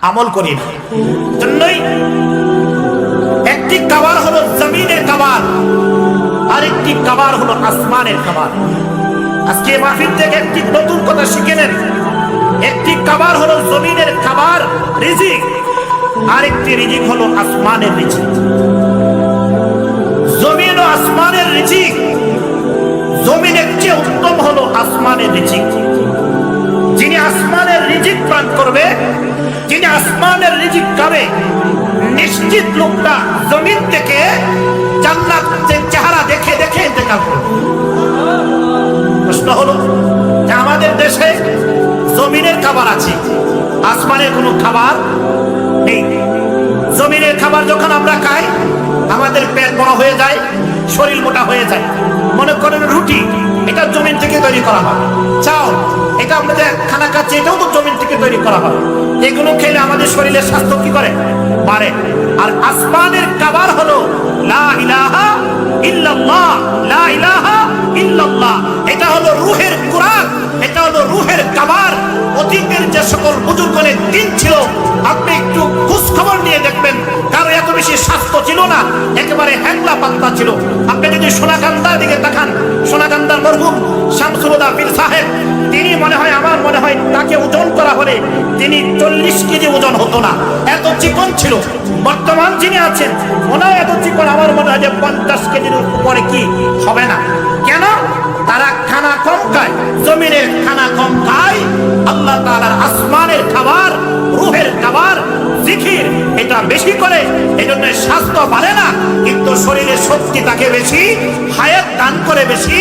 আমল করি না। জন্যই একটি খাবার হলো জমিনের খাবার, আরেকটি খাবার হলো আসমানের খাবার। আজকে মাহফিল থেকে একটি নতুন কথা শিখে নেন। একটি খাবার হলো জমিনের খাবার রিজিক, আরেকটি রিজিক হলো আসমানের রিজিক। জমিন ও আসমানের রিজিক, জমিনের চেয়ে উত্তম হলো আসমানের রিজিক। যিনি আসমানের রিজিক পান করবে, যিনি আসমানের রিজিক খাবে, নিশ্চিত লোকটা জমিন থেকে জান্নাতের চেহারা দেখে দেখে ইন্তেকাল করবে। প্রশ্ন হলো যে আমাদের দেশে জমিনের খাবার আছে, আসমানের কোনো খাবার নেই। জমিনের খাবার যখন আমরা খাই আমাদের পেট বড় হয়ে যায়, শরীর মোটা হয়ে যায়। মনে করেন রুটি, এটা জমিন থেকে তৈরি করা হয়। চাউল, এটা আমরা যে খানা খাচ্ছি এটাও তো জমিন থেকে তৈরি করা হয়। এগুলো খেলে আমাদের শরীরের স্বাস্থ্য কি করে? বাড়ে। আর আসমানের খাবার হলো লা ইলাহা ইল্লাল্লাহ, লা ইলাহা ইল্লাল্লাহ। এটা হলো রূহের কুরআন, এটা হলো রূহের খাবার। অতীতের যে সকল বুজুর্গদের দিন ছিল, আপনি একটু খোঁজ খবর নিয়ে দেখবেন কারো এত বেশি স্বাস্থ্য ছিল না, একেবারে হ্যাংলা পাতলা ছিল। আপনি যদি সোনাকান্দার দিকে তাকান, সোনাকান্দার মরহুম শামসুল হুদা পীর সাহেব, তিনি আমার মনে হয় তাকে ওজন করা হলে তিনি 40 কেজি ওজন হতো না, এত চিকন ছিল। বর্তমান যিনি আছেন ওনাও এত চিকন, আমার মনে হয় যে 50 কেজির উপরে কি হবে না। কেন? তারা খানা কম খায়, জমিনের খানা কম খায়। আল্লাহ তাআলার আসমানের খাবার, রূহের খাবার, জিকির এটা বেশি করে। এজন্য স্বাস্থ্য বাড়ে না, কিন্তু শরীরে শক্তি তাকে বেশি, হায়াত দান করে বেশি।